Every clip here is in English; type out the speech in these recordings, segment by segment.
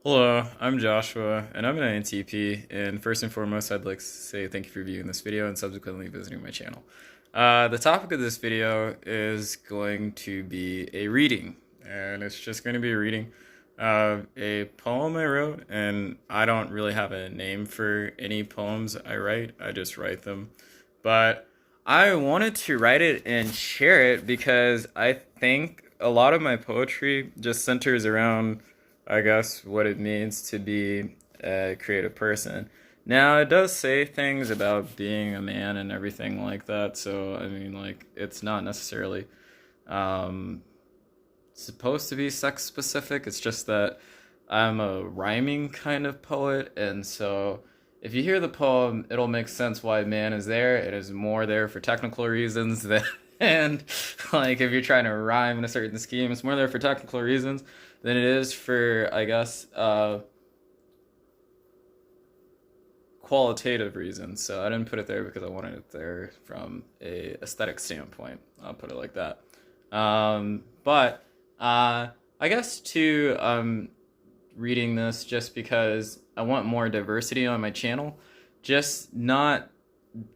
Hello, I'm Joshua, and I'm an INTP, and first and foremost, I'd like to say thank you for viewing this video and subsequently visiting my channel. The topic of this video is going to be a reading, and it's just going to be a reading of a poem I wrote, and I don't really have a name for any poems I write, I just write them. But I wanted to write it and share it because I think a lot of my poetry just centers around, I guess, what it means to be a creative person. Now, it does say things about being a man and everything like that, so I mean, like, it's not necessarily um, supposed to be sex specific. It's just that I'm a rhyming kind of poet, and so if you hear the poem, it'll make sense why man is there. It is more there for technical reasons than, and like if you're trying to rhyme in a certain scheme, it's more there for technical reasons than it is for, I guess, qualitative reasons. So I didn't put it there because I wanted it there from a aesthetic standpoint. I'll put it like that. But I guess too, reading this just because I want more diversity on my channel. Just not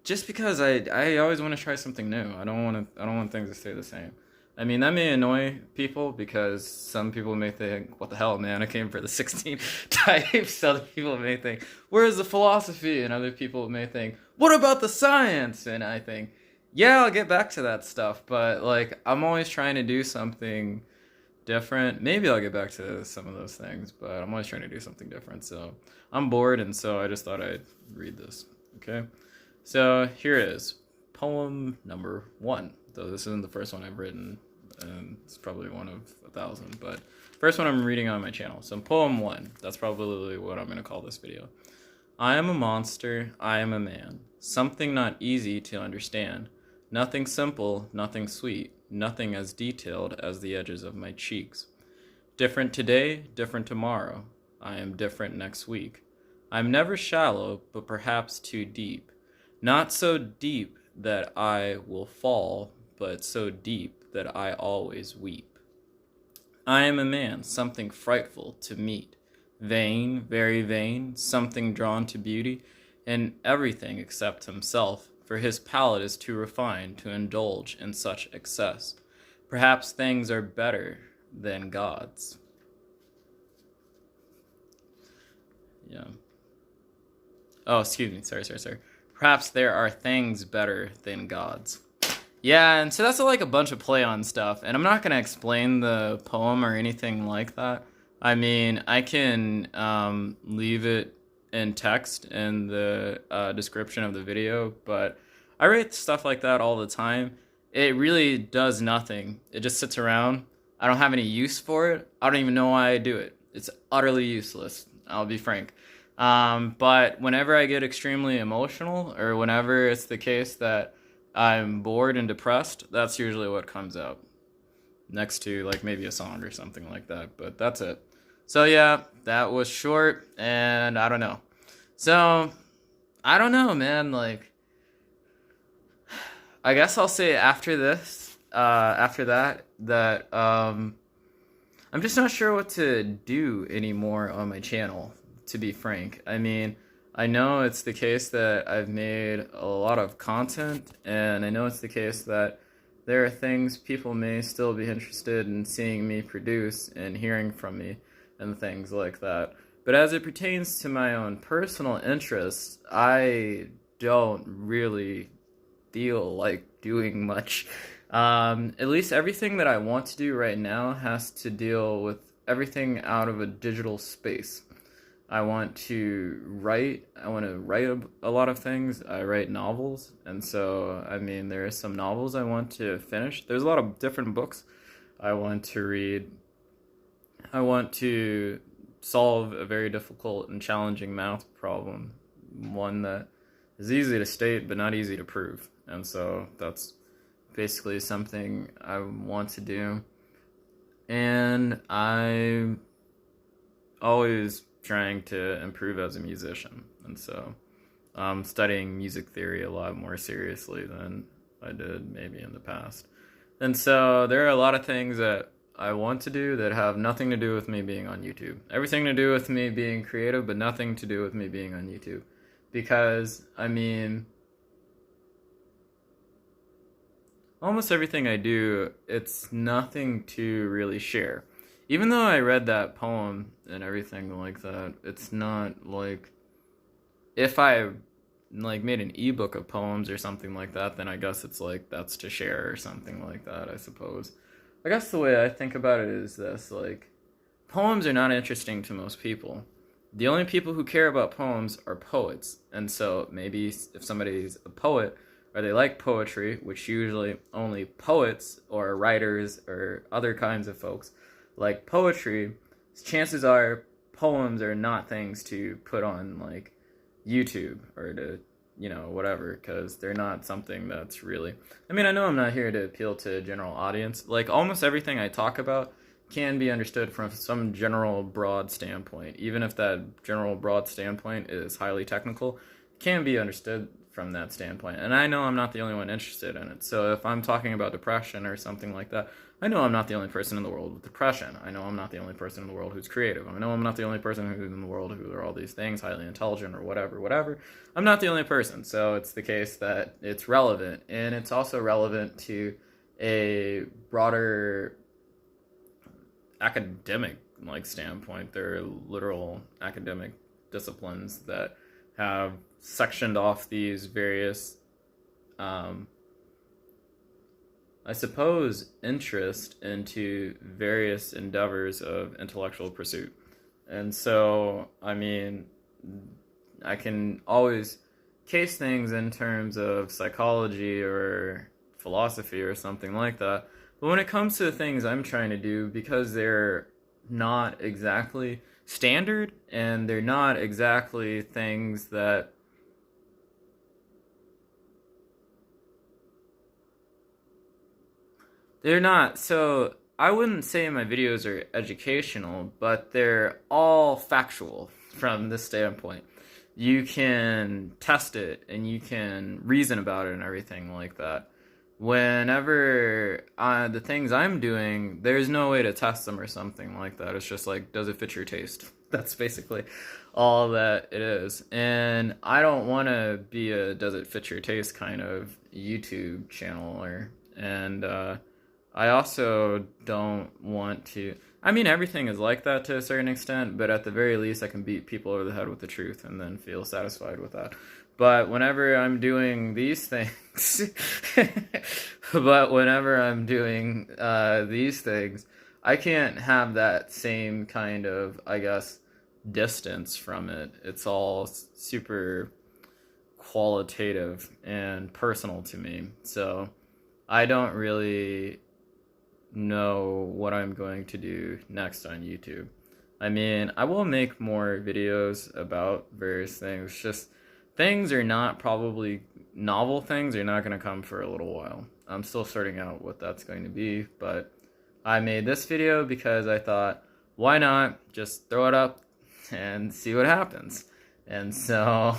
just because I always want to try something new. I don't want things to stay the same. I mean, that may annoy people because some people may think, what the hell, man, I came for the 16 types. Other people may think, where's the philosophy? And other people may think, what about the science? And I think, yeah, I'll get back to that stuff. But, like, I'm always trying to do something different. Maybe I'll get back to some of those things, but I'm always trying to do something different. So I'm bored, and so I just thought I'd read this. Okay? So here it is. Poem number 1. Though this isn't the first one I've written, and it's probably one of 1,000, but first one I'm reading on my channel. So poem 1, that's probably what I'm going to call this video. I am a monster, I am a man, something not easy to understand, nothing simple, nothing sweet, nothing as detailed as the edges of my cheeks. Different today, different tomorrow, I am different next week. I'm never shallow, but perhaps too deep. Not so deep that I will fall, but so deep that I always weep. I am a man, something frightful to meet, vain, very vain, something drawn to beauty, in everything except himself, for his palate is too refined to indulge in such excess. Perhaps things are better than God's. Yeah. Oh, excuse me. Sorry. Perhaps there are things better than God's. Yeah, and so that's like a bunch of play on stuff, and I'm not going to explain the poem or anything like that. I mean, I can leave it in text in the description of the video, but I write stuff like that all the time. It really does nothing. It just sits around. I don't have any use for it. I don't even know why I do it. It's utterly useless, I'll be frank. But whenever I get extremely emotional, or whenever it's the case that I'm bored and depressed, that's usually what comes out. Next to, like, maybe a song or something like that, but that's it. So yeah, that was short, and I don't know. So, I don't know, man, like, I guess I'll say after this, after that, I'm just not sure what to do anymore on my channel, to be frank. I mean, I know it's the case that I've made a lot of content, and I know it's the case that there are things people may still be interested in seeing me produce and hearing from me and things like that. But as it pertains to my own personal interests, I don't really feel like doing much. At least everything that I want to do right now has to deal with everything out of a digital space. I want to write a lot of things. I write novels, and so, I mean, there are some novels I want to finish. There's a lot of different books I want to read. I want to solve a very difficult and challenging math problem, one that is easy to state but not easy to prove. And so that's basically something I want to do. And I'm always trying to improve as a musician, and so I'm studying music theory a lot more seriously than I did maybe in the past. And so there are a lot of things that I want to do that have nothing to do with me being on YouTube. Everything to do with me being creative, but nothing to do with me being on YouTube. Because, I mean, almost everything I do, it's nothing to really share. Even though I read that poem and everything like that, it's not like, if I like made an ebook of poems or something like that, then I guess it's like that's to share or something like that, I suppose. I guess the way I think about it is this, like, poems are not interesting to most people. The only people who care about poems are poets. And so maybe if somebody's a poet or they like poetry, which usually only poets or writers or other kinds of folks like poetry, chances are poems are not things to put on like YouTube or to, whatever, because they're not something that's really. I mean, I know I'm not here to appeal to a general audience. Like, almost everything I talk about can be understood from some general broad standpoint. Even if that general broad standpoint is highly technical, it can be understood from that standpoint. And I know I'm not the only one interested in it. So if I'm talking about depression or something like that, I know I'm not the only person in the world with depression. I know I'm not the only person in the world who's creative. I know I'm not the only person who's in the world who are all these things, highly intelligent or whatever. I'm not the only person. So it's the case that it's relevant. And it's also relevant to a broader academic like standpoint. There are literal academic disciplines that have sectioned off these various I suppose interest into various endeavors of intellectual pursuit. And so, I mean, I can always case things in terms of psychology or philosophy or something like that. But when it comes to the things I'm trying to do, because they're not exactly standard and they're not exactly things that they're not, so I wouldn't say my videos are educational, but they're all factual from this standpoint. You can test it and you can reason about it and everything like that. Whenever the things I'm doing, there's no way to test them or something like that. It's just like, does it fit your taste? That's basically all that it is. And I don't want to be a does it fit your taste kind of YouTube channel, and I also don't want to. I mean, everything is like that to a certain extent, but at the very least, I can beat people over the head with the truth and then feel satisfied with that. But whenever I'm doing these things, I can't have that same kind of, I guess, distance from it. It's all super qualitative and personal to me. So I don't really know what I'm going to do next on YouTube. I mean, I will make more videos about various things. Just things are not probably novel things are not going to come for a little while. I'm still sorting out what that's going to be, but I made this video because I thought, why not just throw it up and see what happens? And so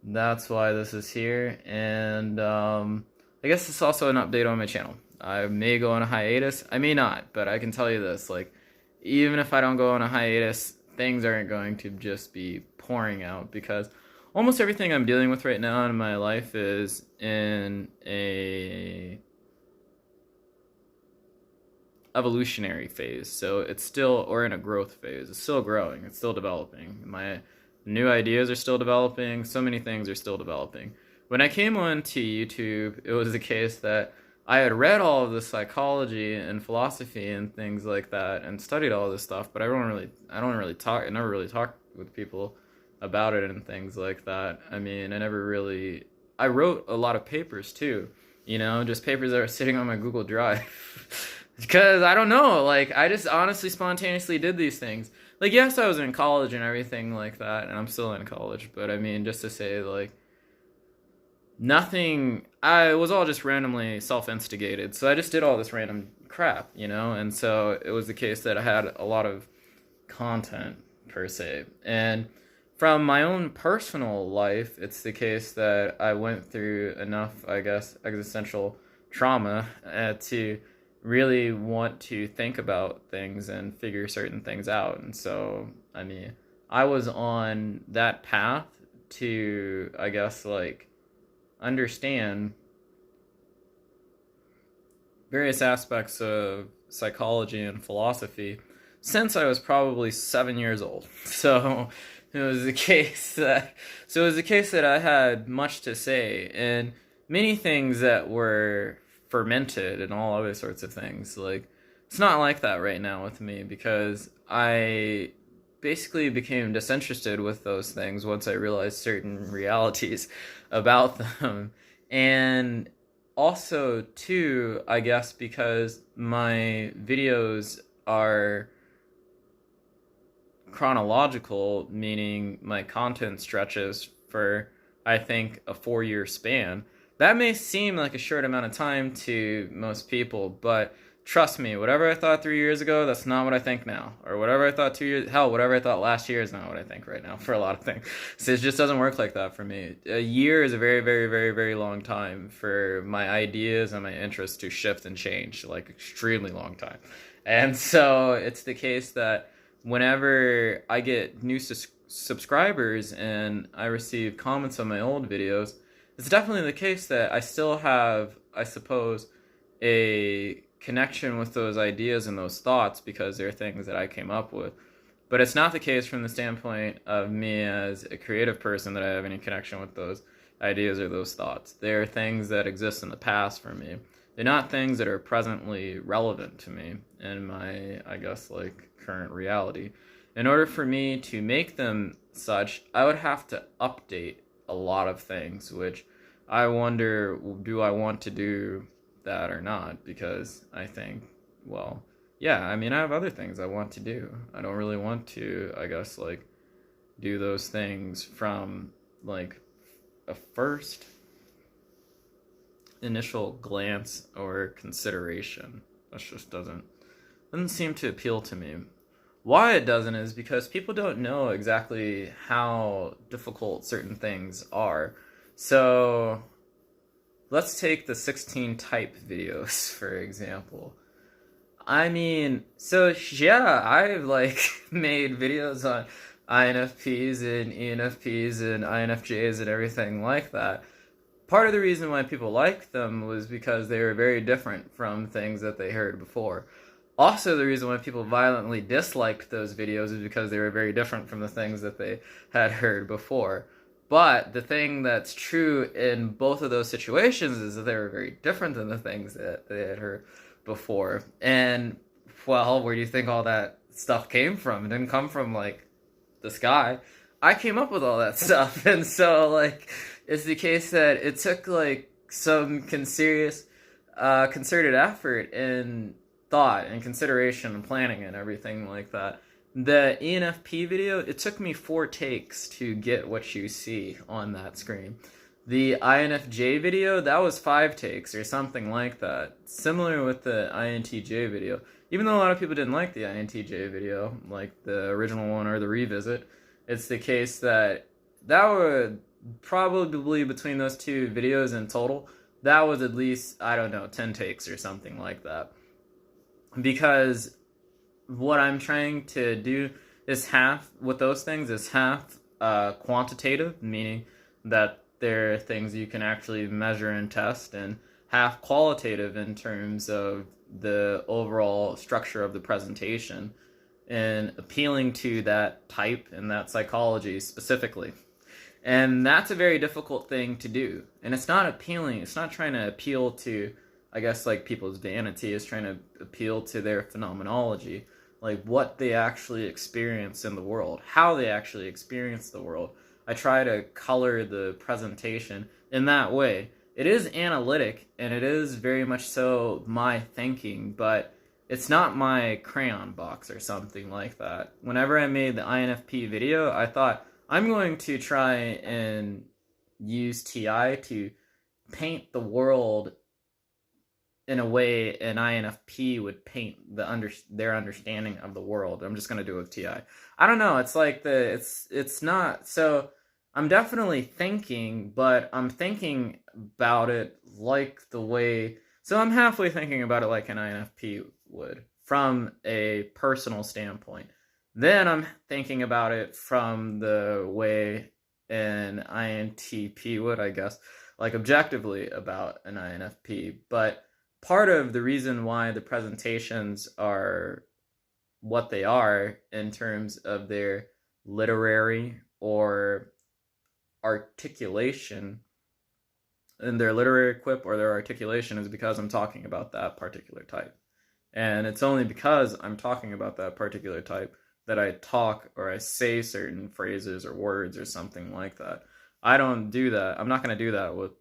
that's why this is here. And I guess it's also an update on my channel. I may go on a hiatus. I may not, but I can tell you this, like, even if I don't go on a hiatus, things aren't going to just be pouring out, because almost everything I'm dealing with right now in my life is in a evolutionary phase. So it's still, or in a growth phase. It's still growing. It's still developing. My new ideas are still developing. So many things are still developing. When I came onto YouTube, it was the case that I had read all of the psychology and philosophy and things like that and studied all this stuff, but I never really talked with people about it and things like that. I mean, I wrote a lot of papers too, just papers that are sitting on my Google Drive. Because I don't know, like, I just honestly spontaneously did these things. Like, yes, I was in college and everything like that, and I'm still in college, but I mean, just to say, like, I was all just randomly self-instigated, so I just did all this random crap, and so it was the case that I had a lot of content, per se. And from my own personal life, it's the case that I went through enough, I guess, existential trauma to really want to think about things and figure certain things out. And so, I mean, I was on that path to, I guess, like, understand various aspects of psychology and philosophy since I was probably 7 years old. So it was the case that I had much to say, and many things that were fermented and all other sorts of things. Like, it's not like that right now with me, because I basically became disinterested with those things once I realized certain realities about them. And also, too, I guess because my videos are chronological, meaning my content stretches for, I think, a 4 year span. That may seem like a short amount of time to most people, but trust me, whatever I thought 3 years ago, that's not what I think now. Or whatever I thought 2 years, hell, whatever I thought last year is not what I think right now for a lot of things. So it just doesn't work like that for me. A year is a very, very, very, very long time for my ideas and my interests to shift and change, like extremely long time. And so it's the case that whenever I get new subscribers and I receive comments on my old videos, it's definitely the case that I still have, I suppose, a connection with those ideas and those thoughts because they're things that I came up with. But it's not the case from the standpoint of me as a creative person that I have any connection with those ideas or those thoughts. They're things that exist in the past for me. They're not things that are presently relevant to me in my, I guess, like, current reality. In order for me to make them such, I would have to update a lot of things, which I wonder, do I want to do that or not? Because I think, well, yeah, I mean, I have other things I want to do. I don't really want to, I guess, like, do those things from, like, a first initial glance or consideration. That just doesn't seem to appeal to me. Why it doesn't is because people don't know exactly how difficult certain things are. So let's take the 16 type videos, for example. I mean, so yeah, I've like made videos on INFPs and ENFPs and INFJs and everything like that. Part of the reason why people liked them was because they were very different from things that they heard before. Also, the reason why people violently disliked those videos is because they were very different from the things that they had heard before. But the thing that's true in both of those situations is that they were very different than the things that they had heard before. And, well, where do you think all that stuff came from? It didn't come from, like, the sky. I came up with all that stuff. And so, like, it's the case that it took, like, some concerted effort and thought and consideration and planning and everything like that. The ENFP video, it took me 4 takes to get what you see on that screen. The INFJ video, that was 5 takes or something like that. Similar with the INTJ video. Even though a lot of people didn't like the INTJ video, like the original one or the revisit, it's the case that would probably, between those 2 videos in total, that was at least, I don't know, 10 takes or something like that. Because what I'm trying to do is half, with those things, is half quantitative, meaning that they're things you can actually measure and test, and half qualitative in terms of the overall structure of the presentation and appealing to that type and that psychology specifically. And that's a very difficult thing to do. And it's not appealing, it's not trying to appeal to, I guess, like, people's vanity, is trying to appeal to their phenomenology, like what they actually experience in the world, how they actually experience the world. I try to color the presentation in that way. It is analytic, and it is very much so my thinking, but it's not my crayon box or something like that. Whenever I made the INFP video, I thought, I'm going to try and use TI to paint the world in a way an INFP would paint their understanding of the world. I'm just going to do it with TI. I don't know, it's like it's not, so I'm definitely thinking, but I'm thinking about it like the way So I'm halfway thinking about it like an INFP would, from a personal standpoint. Then I'm thinking about it from the way an INTP would, I guess, like objectively about an INFP. But part of the reason why the presentations are what they are in terms of their literary or articulation in their literary quip or their articulation is because I'm talking about that particular type. And it's only because I'm talking about that particular type that I talk or I say certain phrases or words or something like that. I don't do that. I'm not going to do that with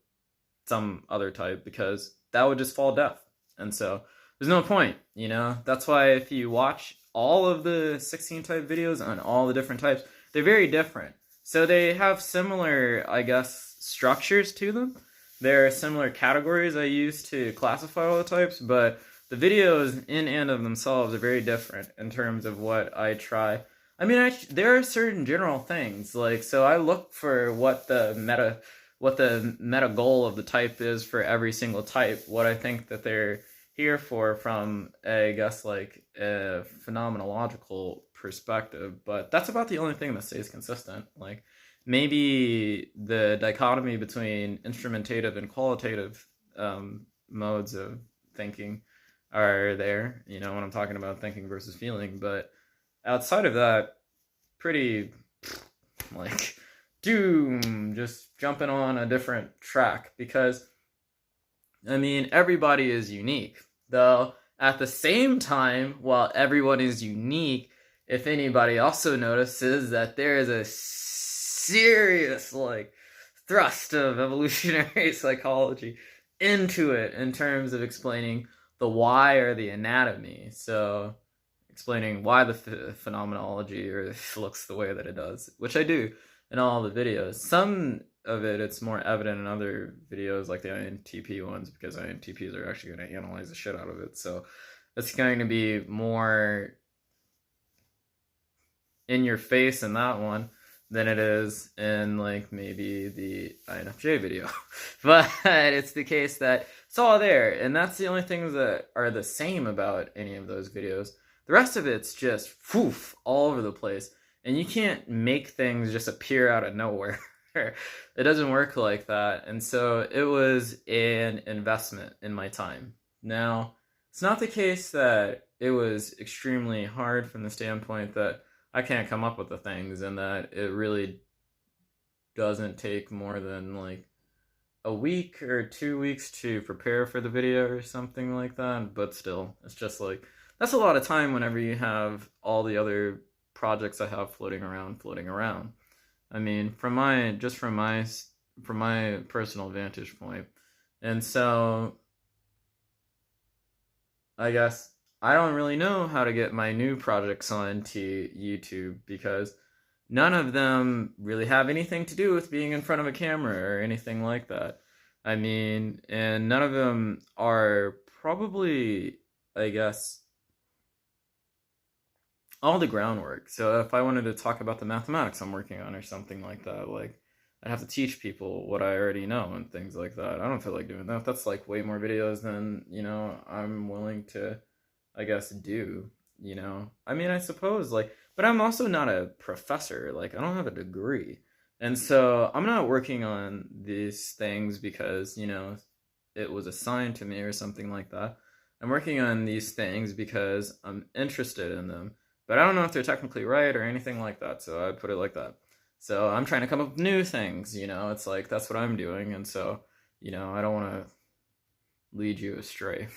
some other type because that would just fall deaf. And so there's no point, you know? That's why if you watch all of the 16 type videos on all the different types, they're very different. So they have similar, I guess, structures to them. There are similar categories I use to classify all the types, but the videos in and of themselves are very different in terms of what I try. I mean, there are certain general things, like, so I look for what the meta goal of the type is for every single type, what I think that they're here for from, I guess, like a phenomenological perspective. But that's about the only thing that stays consistent. Like, maybe the dichotomy between instrumentative and qualitative modes of thinking are there, you know, when I'm talking about thinking versus feeling. But outside of that, pretty, like, doom, just jumping on a different track. Because, I mean, everybody is unique. Though, at the same time, while everyone is unique, if anybody also notices that there is a serious, like, thrust of evolutionary psychology into it in terms of explaining the why or the anatomy. So, explaining why the phenomenology or looks the way that it does, which I do in all the videos. Some of it's more evident in other videos like the INTP ones because INTPs are actually going to analyze the shit out of it. So it's going to be more in your face in that one than it is in like maybe the INFJ video. But it's the case that it's all there, and that's the only things that are the same about any of those videos. The rest of it's just poof all over the place, and you can't make things just appear out of nowhere. It doesn't work like that. And so it was an investment in my time. Now, it's not the case that it was extremely hard from the standpoint that I can't come up with the things and that it really doesn't take more than like a week or 2 weeks to prepare for the video or something like that. But still, it's just like, that's a lot of time whenever you have all the other projects I have floating around. I mean, from my personal vantage point. And so I guess I don't really know how to get my new projects onto YouTube because none of them really have anything to do with being in front of a camera or anything like that. I mean, and none of them are probably, I guess, all the groundwork. So if I wanted to talk about the mathematics I'm working on or something like that, like I'd have to teach people what I already know and things like that. I don't feel like doing that. That's like way more videos than, you know, I'm willing to, I guess, do, you know. I mean, I suppose like, but I'm also not a professor. Like I don't have a degree. And so I'm not working on these things because, you know, it was assigned to me or something like that. I'm working on these things because I'm interested in them. But I don't know if they're technically right or anything like that, so I put it like that. So I'm trying to come up with new things, you know, it's like that's what I'm doing, and so, you know, I don't want to lead you astray.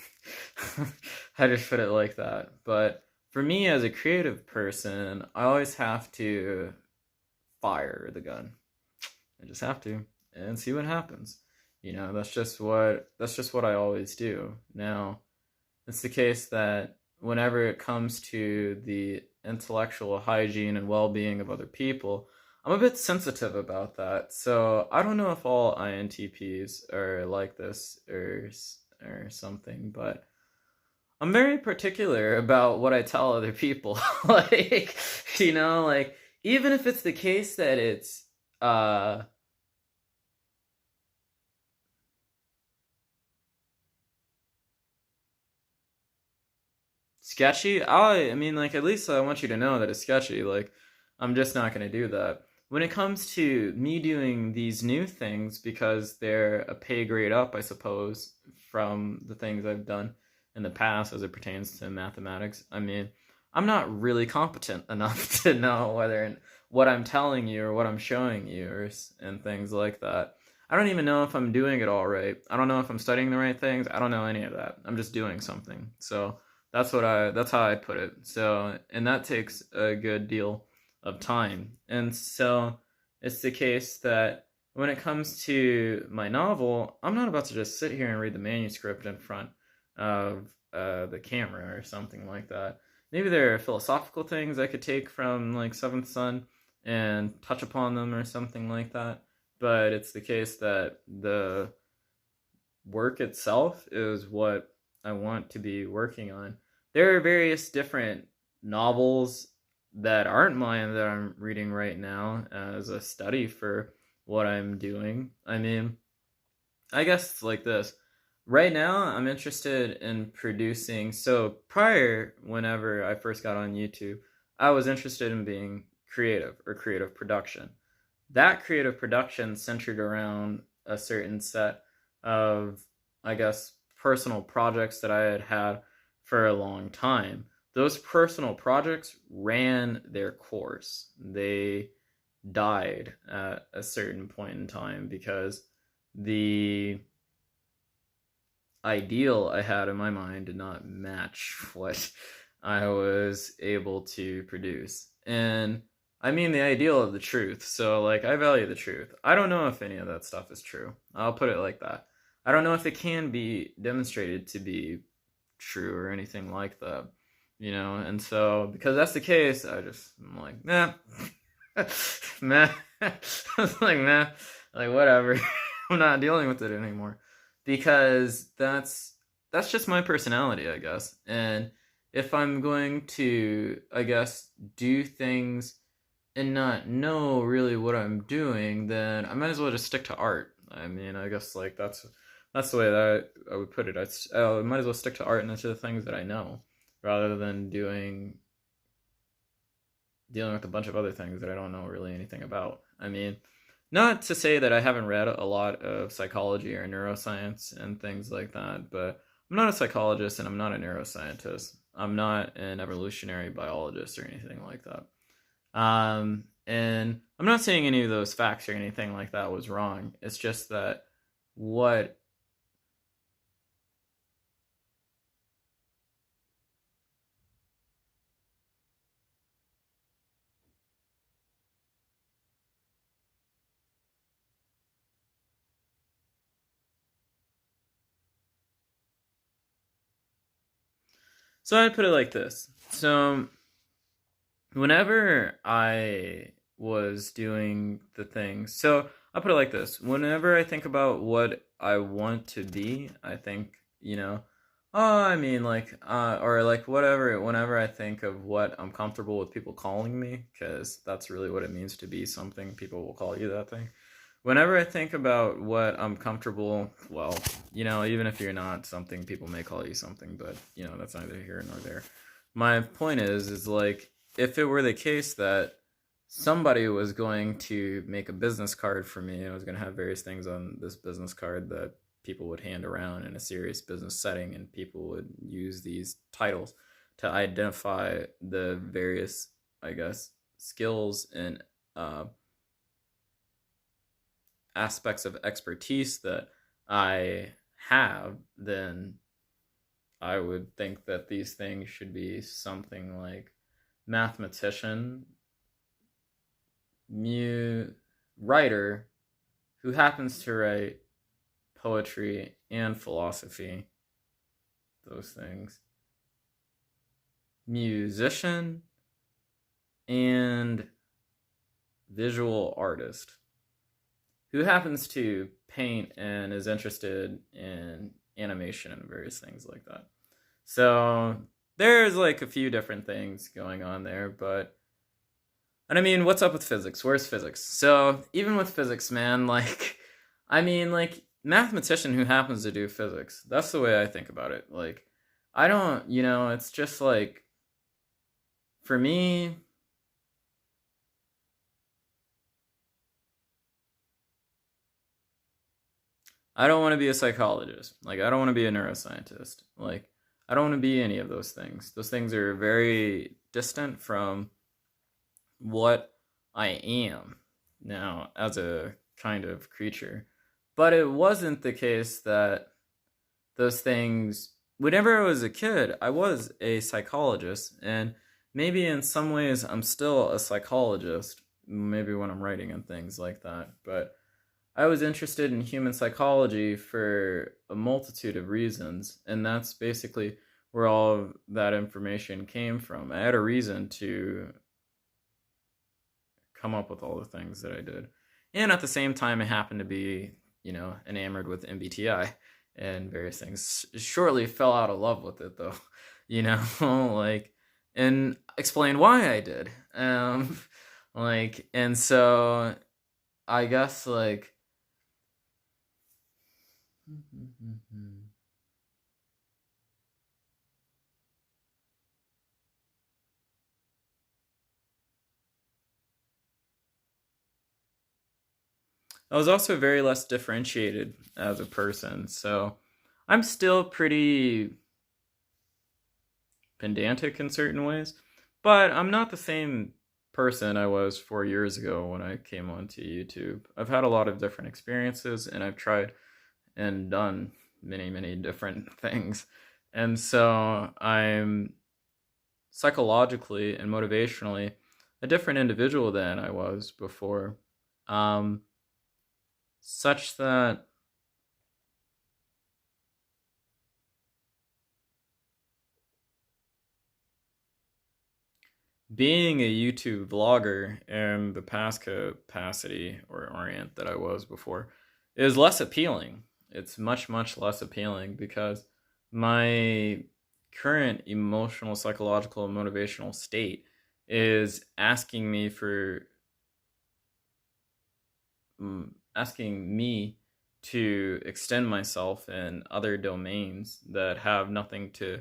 I just put it like that. But for me as a creative person, I always have to fire the gun. I just have to and see what happens. You know, that's just what I always do. Now, it's the case that whenever it comes to the intellectual hygiene and well-being of other people, I'm a bit sensitive about that. So I don't know if all INTPs are like this or something, but I'm very particular about what I tell other people. Like, you know, like even if it's the case that it's sketchy. I mean, like, at least I want you to know that it's sketchy. Like, I'm just not going to do that. When it comes to me doing these new things, because they're a pay grade up, I suppose, from the things I've done in the past as it pertains to mathematics, I mean, I'm not really competent enough to know whether what I'm telling you or what I'm showing you and things like that. I don't even know if I'm doing it all right. I don't know if I'm studying the right things. I don't know any of that. I'm just doing something. So that's how I put it. So, and that takes a good deal of time. And so it's the case that when it comes to my novel, I'm not about to just sit here and read the manuscript in front of the camera or something like that. Maybe there are philosophical things I could take from like Seventh Son and touch upon them or something like that. But it's the case that the work itself is what I want to be working on. There are various different novels that aren't mine that I'm reading right now as a study for what I'm doing. I mean, I guess it's like this. Right now, I'm interested in producing. So, prior, whenever I first got on YouTube, I was interested in being creative or creative production. That creative production centered around a certain set of, I guess, personal projects that I had had for a long time. Those personal projects ran their course. They died at a certain point in time because the ideal I had in my mind did not match what I was able to produce. And I mean the ideal of the truth. So, like, I value the truth. I don't know if any of that stuff is true. I'll put it like that. I don't know if it can be demonstrated to be true or anything like that, you know? And so, because that's the case, I'm like, nah, nah. I was like, nah, like, whatever. I'm not dealing with it anymore. Because that's just my personality, I guess. And if I'm going to, I guess, do things and not know really what I'm doing, then I might as well just stick to art. I mean, I guess like that's the way that I would put it. I might as well stick to art and to the things that I know, rather than dealing with a bunch of other things that I don't know really anything about. I mean, not to say that I haven't read a lot of psychology or neuroscience and things like that, but I'm not a psychologist and I'm not a neuroscientist. I'm not an evolutionary biologist or anything like that. And I'm not saying any of those facts or anything like that was wrong. It's just that what so I'd put it like this. So whenever I was doing the things, so I'll put it like this. Whenever I think about what I want to be, I think, I mean, like, or like whatever, whenever I think of what I'm comfortable with people calling me, because that's really what it means to be something, people will call you that thing. Whenever I think about what I'm comfortable, well, even if you're not something, people may call you something, but, that's neither here nor there. My point is like, if it were the case that somebody was going to make a business card for me, and I was going to have various things on this business card that people would hand around in a serious business setting, and people would use these titles to identify the various, I guess, skills and aspects of expertise that I have, then I would think that these things should be something like mathematician, writer who happens to write poetry and philosophy, those things, musician, and visual artist who happens to paint and is interested in animation and various things like that. So there's like a few different things going on there, and I mean, what's up with physics? Where's physics? So even with physics, man, like, I mean, like, mathematician who happens to do physics. That's the way I think about it. Like, I don't, it's just like, for me, I don't want to be a psychologist. Like, I don't want to be a neuroscientist. Like, I don't want to be any of those things. Those things are very distant from what I am now as a kind of creature. But it wasn't the case that those things, whenever I was a kid, I was a psychologist. And maybe in some ways I'm still a psychologist, maybe when I'm writing and things like that. But I was interested in human psychology for a multitude of reasons, and that's basically where all of that information came from. I had a reason to come up with all the things that I did. And at the same time, I happened to be, enamored with MBTI and various things. Shortly fell out of love with it, though, like, and explain why I did. And so I guess, like, I was also very less differentiated as a person. So I'm still pretty pedantic in certain ways, but I'm not the same person I was 4 years ago when I came onto YouTube. I've had a lot of different experiences and I've tried and done many, many different things. And so I'm psychologically and motivationally a different individual than I was before. Such that being a YouTube vlogger in the past capacity or orient that I was before is less appealing. It's much, much less appealing because my current emotional, psychological, and motivational state is asking me to extend myself in other domains that have nothing to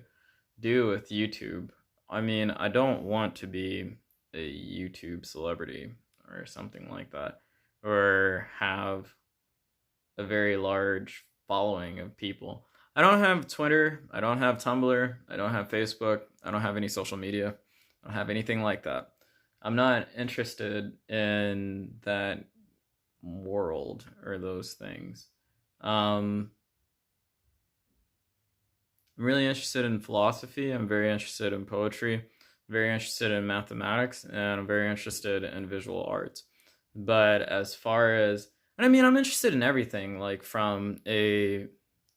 do with YouTube. I mean, I don't want to be a YouTube celebrity or something like that, or have a very large following of people. I don't have Twitter, I don't have Tumblr, I don't have Facebook, I don't have any social media, I don't have anything like that. I'm not interested in that world or those things. I'm really interested in philosophy. I'm very interested in poetry, very interested in mathematics, and I'm very interested in visual arts. But as far as, and I mean, I'm interested in everything, like from a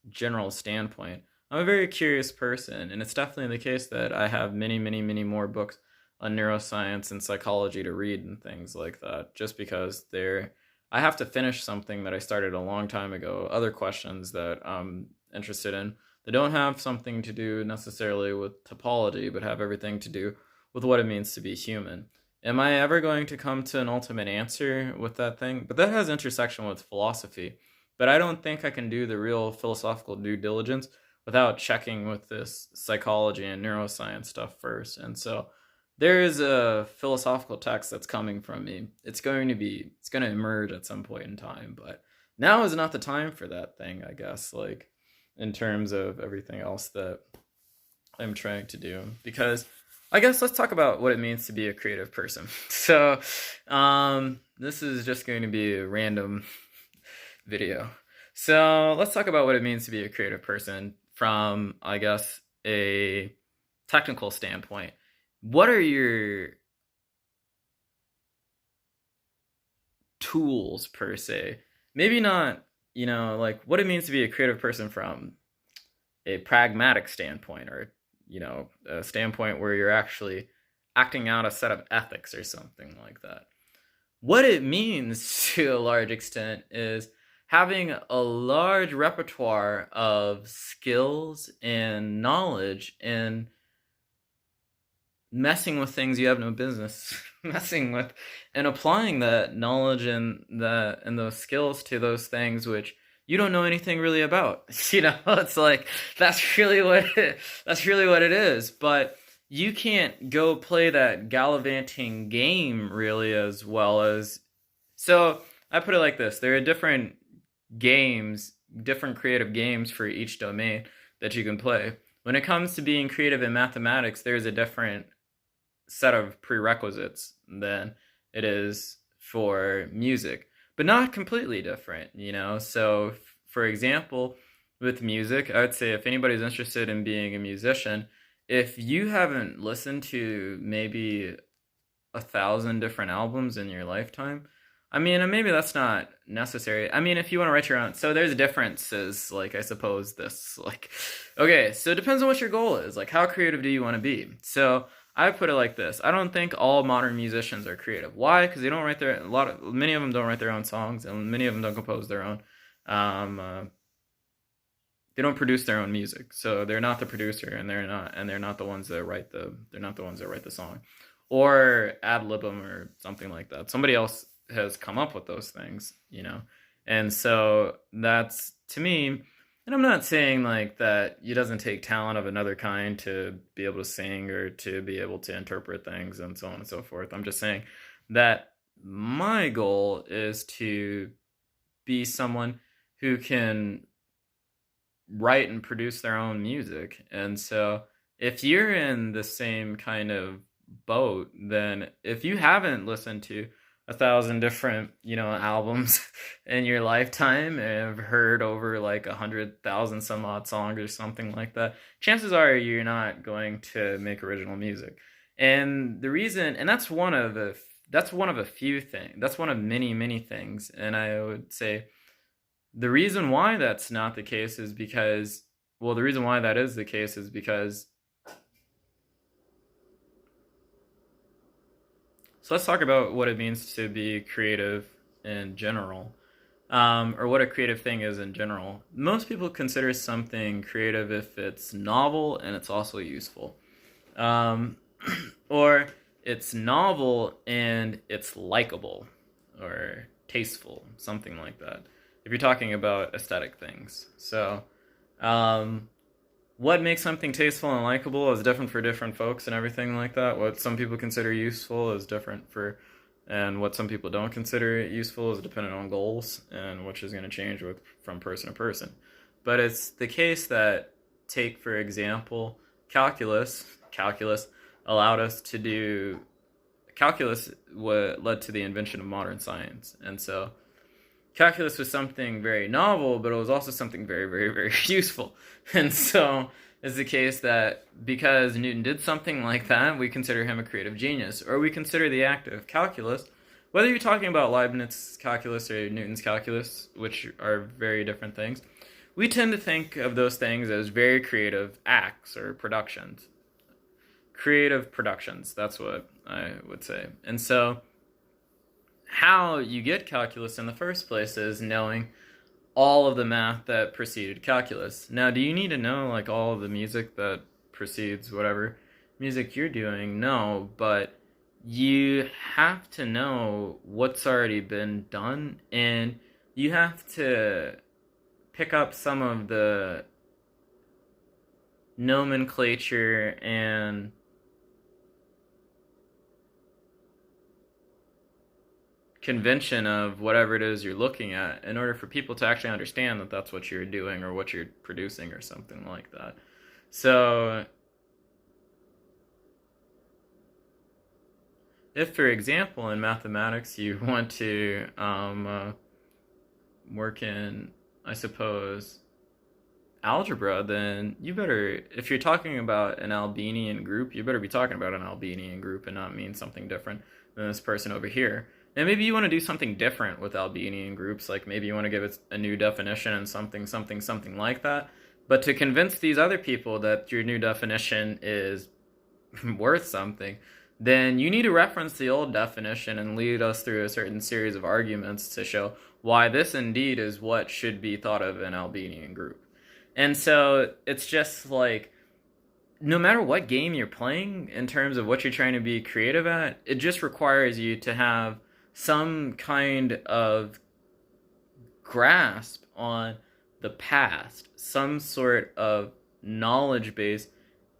general standpoint. I'm a very curious person, and it's definitely the case that I have many, many, many more books on neuroscience and psychology to read and things like that, just because I have to finish something that I started a long time ago, other questions that I'm interested in that don't have something to do necessarily with topology, but have everything to do with what it means to be human. Am I ever going to come to an ultimate answer with that thing? But that has intersection with philosophy. But I don't think I can do the real philosophical due diligence without checking with this psychology and neuroscience stuff first. And so there is a philosophical text that's coming from me. It's going to emerge at some point in time, but now is not the time for that thing, I guess, like in terms of everything else that I'm trying to do. Because I guess let's talk about what it means to be a creative person. So, this is just going to be a random video. So let's talk about what it means to be a creative person from, I guess, a technical standpoint. What are your tools per se? Maybe not, like what it means to be a creative person from a pragmatic standpoint, or, a standpoint where you're actually acting out a set of ethics or something like that. What it means to a large extent is having a large repertoire of skills and knowledge and messing with things you have no business messing with, and applying that knowledge and those skills to those things which you don't know anything really about. It's like that's really what it is. But you can't go play that gallivanting game really as well as. So I put it like this: there are different games, different creative games for each domain that you can play. When it comes to being creative in mathematics, there's a different set of prerequisites than it is for music, but not completely different. So, for example, with music, I would say if anybody's interested in being a musician, if you haven't listened to maybe 1,000 different albums in your lifetime, I mean, and maybe that's not necessary. I mean, if you want to write your own, so there's differences. Like, I suppose okay, so it depends on what your goal is. Like, how creative do you want to be? So I put it like this: I don't think all modern musicians are creative. Why? Because they don't write many of them don't write their own songs, and many of them don't compose their own. They don't produce their own music, so they're not the producer, and they're not the ones that they're not the ones that write the song, or ad lib them or something like that. Somebody else has come up with those things. And so that's, to me, and I'm not saying like that it doesn't take talent of another kind to be able to sing or to be able to interpret things and so on and so forth. I'm just saying that my goal is to be someone who can write and produce their own music. And so if you're in the same kind of boat, then if you haven't listened to 1,000 different albums in your lifetime and have heard over like 100,000 some odd songs or something like that, chances are you're not going to make original music. And the reason, and that's one of a few things. That's one of many things. And I would say the reason why that's not the case is because, well, the reason why that is the case is because. So let's talk about what it means to be creative in general, or what a creative thing is in general. Most people consider something creative if it's novel and it's also useful, um, or it's novel and it's likable or tasteful, something like that. If you're talking about aesthetic things, so. What makes something tasteful and likable is different for different folks and everything like that. What some people consider useful is different and what some people don't consider useful is dependent on goals, and which is going to change from person to person. But it's the case that, take for example, calculus. Calculus allowed us to do. Calculus what led to the invention of modern science, and so calculus was something very novel, but it was also something very, very, very useful. And so it's the case that because Newton did something like that, we consider him a creative genius. Or we consider the act of calculus, whether you're talking about Leibniz's calculus or Newton's calculus, which are very different things, we tend to think of those things as very creative acts or productions. Creative productions, that's what I would say. And so how you get calculus in the first place is knowing all of the math that preceded calculus. Now, do you need to know like all of the music that precedes whatever music you're doing? No, but you have to know what's already been done, and you have to pick up some of the nomenclature and convention of whatever it is you're looking at in order for people to actually understand that that's what you're doing or what you're producing or something like that. So if, for example, in mathematics you want to work in, I suppose, algebra, then you better, if you're talking about an Albanian group, you better be talking about an Albanian group and not mean something different than this person over here. And maybe you want to do something different with Albanian groups, like maybe you want to give it a new definition and something like that. But to convince these other people that your new definition is worth something, then you need to reference the old definition and lead us through a certain series of arguments to show why this indeed is what should be thought of an Albanian group. And so it's just like, no matter what game you're playing in terms of what you're trying to be creative at, it just requires you to have some kind of grasp on the past, some sort of knowledge base,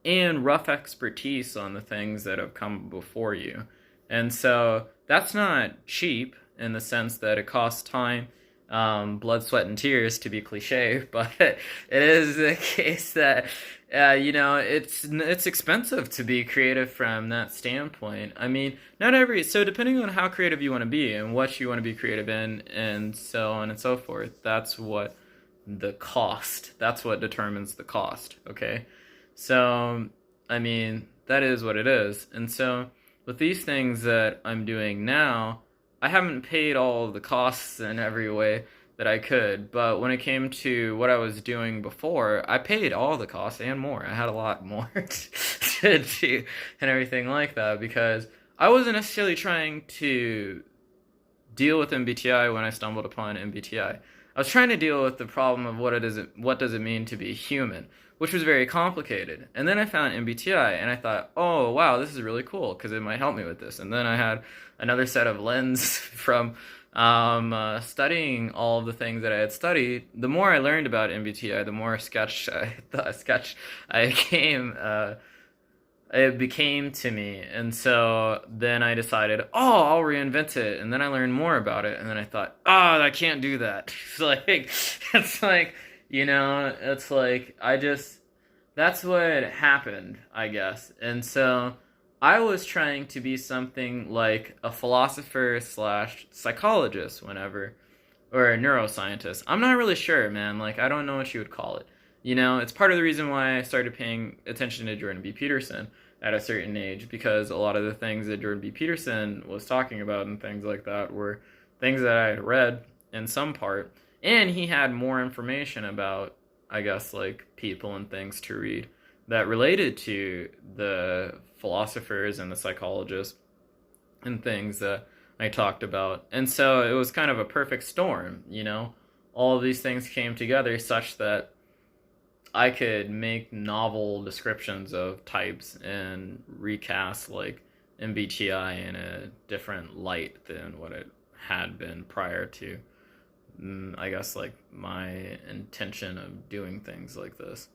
and rough expertise on the things that have come before you. And so that's not cheap in the sense that it costs time, blood, sweat, and tears, to be cliche, but it is the case that it's expensive to be creative from that standpoint. I mean, not every so depending on how creative you want to be and what you want to be creative in, and so on and so forth. That's what determines the cost. Okay, so I mean that is what it is, and so with these things that I'm doing now, I haven't paid all of the costs in every way that I could, but when it came to what I was doing before, I paid all the costs and more. I had a lot more to do and everything like that because I wasn't necessarily trying to deal with MBTI when I stumbled upon MBTI. I was trying to deal with the problem of what does it mean to be human, which was very complicated. And then I found MBTI and I thought, oh wow, this is really cool because it might help me with this. And then I had another set of lens from studying all of the things that I had studied. The more I learned about MBTI, the more it became to me. And so then I decided, oh, I'll reinvent it. And then I learned more about it. And then I thought, oh, I can't do that. It's like, that's what happened, I guess. And so I was trying to be something like a philosopher slash psychologist or a neuroscientist. I'm not really sure, man. Like, I don't know what you would call it. It's part of the reason why I started paying attention to Jordan B. Peterson at a certain age, because a lot of the things that Jordan B. Peterson was talking about and things like that were things that I had read in some part, and he had more information about, I guess, like people and things to read that related to the philosophers and the psychologists and things that I talked about. And so it was kind of a perfect storm, all of these things came together such that I could make novel descriptions of types and recast like MBTI in a different light than what it had been prior to, I guess, like my intention of doing things like this.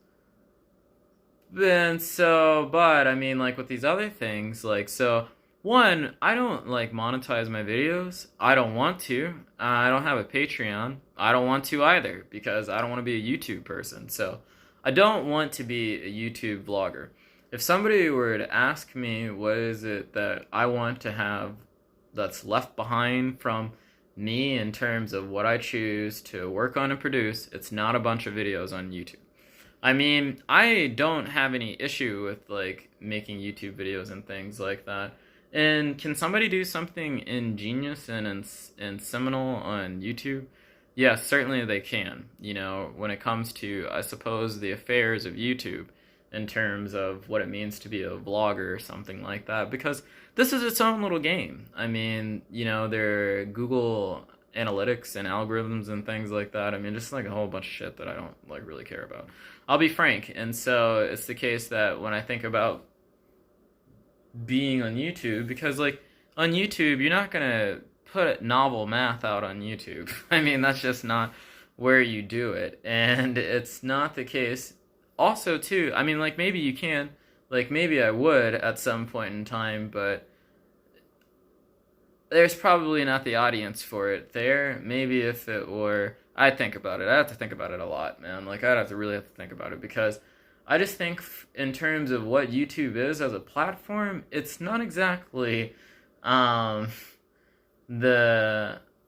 But I mean, like with these other things, like, so one, I don't like monetize my videos. I don't want to. I don't have a Patreon. I don't want to either because I don't want to be a YouTube person. So I don't want to be a YouTube vlogger. If somebody were to ask me what is it that I want to have that's left behind from me in terms of what I choose to work on and produce, it's not a bunch of videos on YouTube. I mean, I don't have any issue with like making YouTube videos and things like that. And can somebody do something ingenious and seminal on YouTube? Yes, certainly they can. When it comes to, I suppose, the affairs of YouTube in terms of what it means to be a vlogger or something like that, because this is its own little game. I mean, there are Google Analytics and algorithms and things like that. I mean, just like a whole bunch of shit that I don't like really care about. I'll be frank. And so it's the case that when I think about being on YouTube, because like on YouTube, you're not gonna put novel math out on YouTube. I mean, that's just not where you do it. And it's not the case. Also, too, I mean, like maybe you can, like maybe I would at some point in time, but there's probably not the audience for it there. Maybe if it were, I'd think about it. I'd have to think about it a lot, man. Like, I'd really have to think about it because I just think in terms of what YouTube is as a platform, it's not exactly the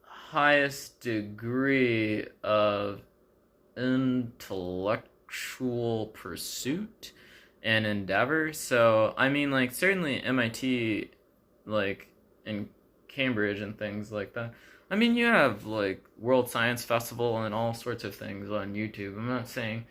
highest degree of intellectual pursuit and endeavor. So, I mean, like, certainly MIT, like, in Cambridge and things like that. I mean, you have, like, World Science Festival and all sorts of things on YouTube. I'm not saying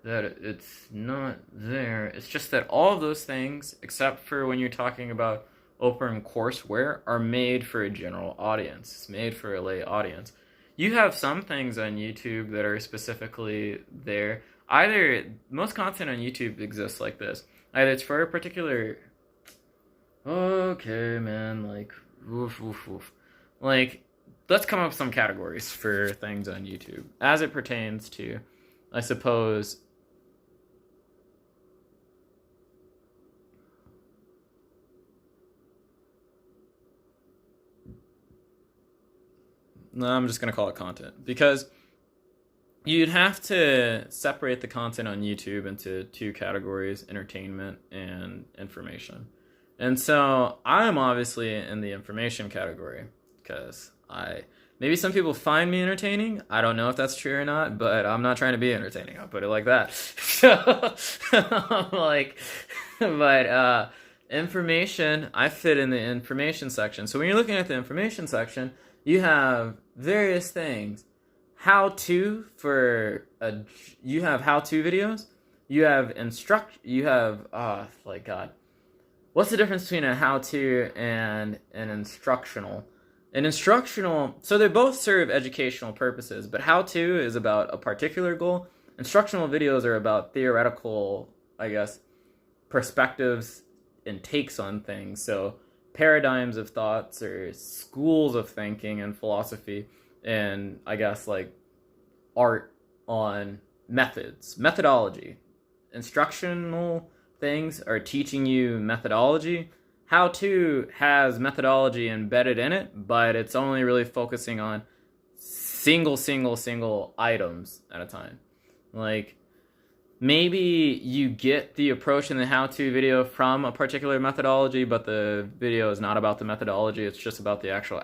that it's not there. It's just that all of those things, except for when you're talking about OpenCourseWare, are made for a general audience. It's made for a lay audience. You have some things on YouTube that are specifically there. Either, most content on YouTube exists like this. Either it's for a particular... Okay, man, like, woof, woof, woof. Like, let's come up with some categories for things on YouTube as it pertains to, I suppose. No, I'm just gonna call it content, because you'd have to separate the content on YouTube into two categories: entertainment and information. And so I'm obviously in the information category because maybe some people find me entertaining. I don't know if that's true or not, but I'm not trying to be entertaining. I'll put it like that. So, like, but information, I fit in the information section. So when you're looking at the information section, you have various things. You have how-to videos. You have what's the difference between a how-to and an instructional? An instructional, so they both serve educational purposes, but how-to is about a particular goal. Instructional videos are about theoretical, I guess, perspectives and takes on things. So paradigms of thoughts or schools of thinking and philosophy, and I guess like art on methodology. Instructional things are teaching you methodology. How to has methodology embedded in it, but it's only really focusing on single items at a time. Like, maybe you get the approach in the how-to video from a particular methodology, but the video is not about the methodology. It's just about the actual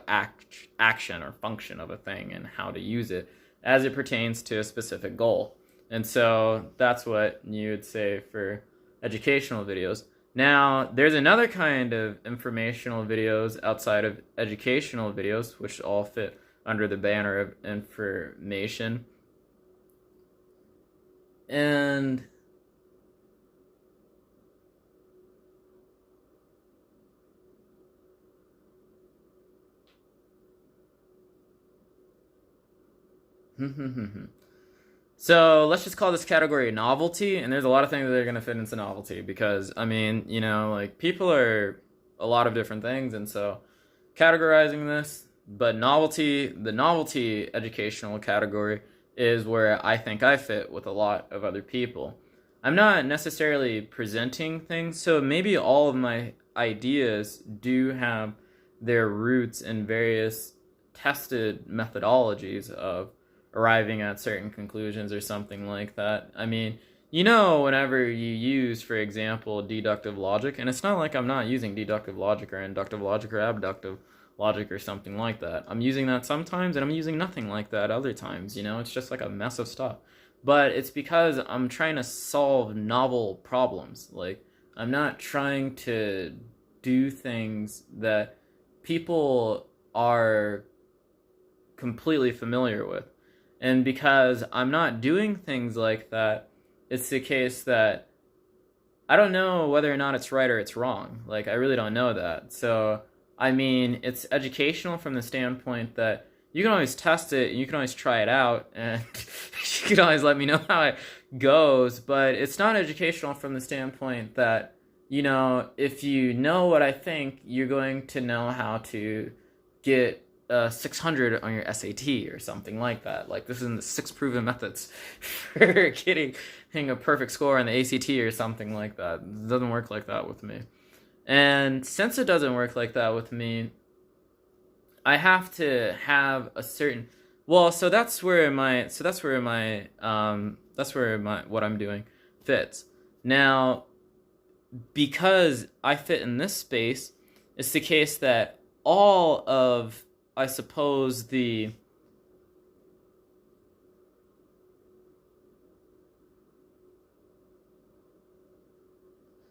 action or function of a thing and how to use it as it pertains to a specific goal. And so that's what you would say for educational videos. Now, there's another kind of informational videos outside of educational videos, which all fit under the banner of information. And so let's just call this category novelty, and there's a lot of things that are going to fit into novelty, because, I mean, you know, like, people are a lot of different things, and so categorizing this, but the novelty educational category is where I think I fit with a lot of other people. I'm not necessarily presenting things, so maybe all of my ideas do have their roots in various tested methodologies of arriving at certain conclusions or something like that. I mean, you know, whenever you use, for example, deductive logic, and it's not like I'm not using deductive logic or inductive logic or abductive logic or something like that. I'm using that sometimes, and I'm using nothing like that other times, you know? It's just like a mess of stuff. But it's because I'm trying to solve novel problems. Like, I'm not trying to do things that people are completely familiar with. And because I'm not doing things like that, it's the case that I don't know whether or not it's right or it's wrong. Like, I really don't know that. So, I mean, it's educational from the standpoint that you can always test it, and you can always try it out, and you can always let me know how it goes, but it's not educational from the standpoint that, you know, if you know what I think, you're going to know how to get 600 on your SAT or something like that. Like, this is in the 6 proven methods for getting a perfect score on the ACT or something like that. It doesn't work like that with me. And since it doesn't work like that with me, I have to have a certain, well, so that's where what I'm doing fits. Now, because I fit in this space, it's the case that all of, I suppose, the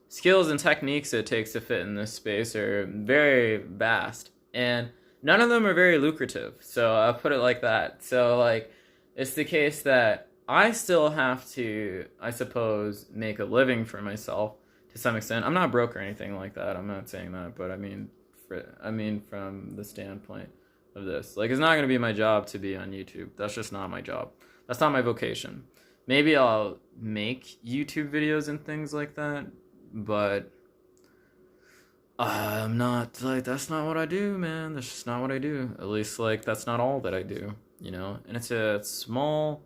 skills and techniques it takes to fit in this space are very vast, and none of them are very lucrative. So I'll put it like that. So, like, it's the case that I still have to, I suppose, make a living for myself to some extent. I'm not broke or anything like that. I'm not saying that, but I mean from the standpoint of this, like, it's not going to be my job to be on YouTube. That's just not my job. That's not my vocation. Maybe I'll make YouTube videos and things like that, but I'm not like, that's not what I do, man. That's just not what I do. At least like that's not all that I do, you know. And it's a small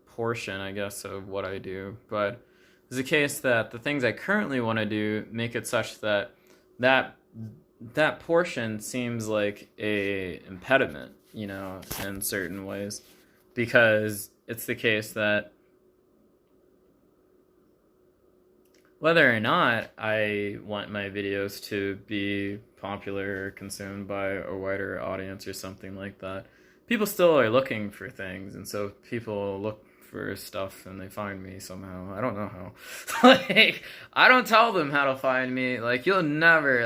portion, I guess, of what I do. But it's a case that the things I currently want to do make it such that that that portion seems like a impediment, you know, in certain ways, because it's the case that whether or not I want my videos to be popular or consumed by a wider audience or something like that, people still are looking for things, and so people look for stuff and they find me somehow. I don't know how. Like, I don't tell them how to find me. Like, you'll never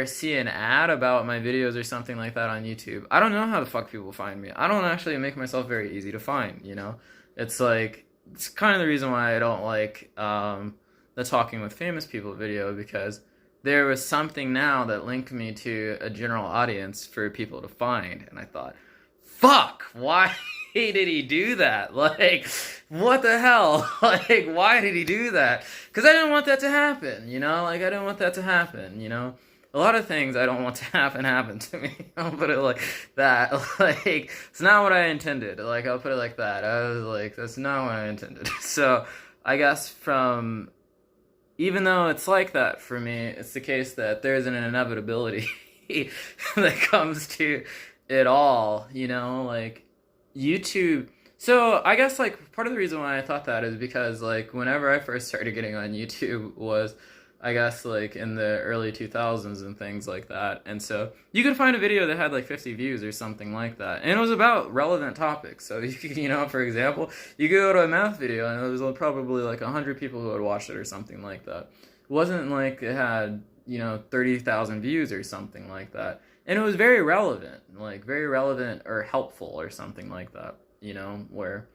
see an ad about my videos or something like that on YouTube. I don't know how the fuck people find me. I don't actually make myself very easy to find, you know? It's like, it's kind of the reason why I don't like the Talking with Famous People video, because there was something now that linked me to a general audience for people to find, and I thought, fuck, why did he do that? Like, what the hell? Like, why did he do that? Because I didn't want that to happen, you know? Like, I didn't want that to happen, you know? A lot of things I don't want to happen to me. I'll put it like that. Like, it's not what I intended. Like, I'll put it like that. I was like, that's not what I intended. So, I guess even though it's like that for me, it's the case that there's an inevitability that comes to it all, you know? Like, YouTube. So, I guess, like, part of the reason why I thought that is because, like, whenever I first started getting on YouTube was, I guess, like, in the early 2000s and things like that. And so you could find a video that had like 50 views or something like that, and it was about relevant topics. So you know, for example, you could go to a math video and there was probably like 100 people who had watched it or something like that. It wasn't like it had, you know, 30,000 views or something like that, and it was very relevant, like very relevant or helpful or something like that, you know, where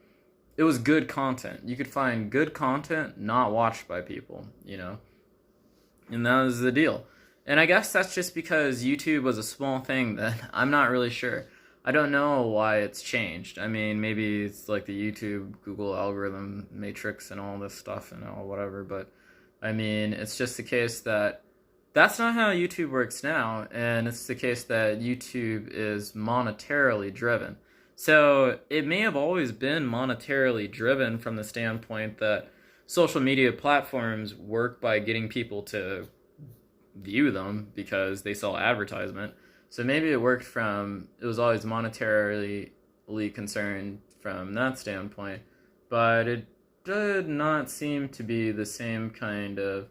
it was good content. You could find good content not watched by people, you know. And that was the deal. And I guess that's just because YouTube was a small thing that I'm not really sure. I don't know why it's changed. I mean, maybe it's like the YouTube, Google algorithm matrix and all this stuff and all whatever. But I mean, it's just the case that that's not how YouTube works now. And it's the case that YouTube is monetarily driven. So it may have always been monetarily driven from the standpoint that social media platforms work by getting people to view them because they sell advertisement. So maybe it was always monetarily concerned from that standpoint, but it did not seem to be the same kind of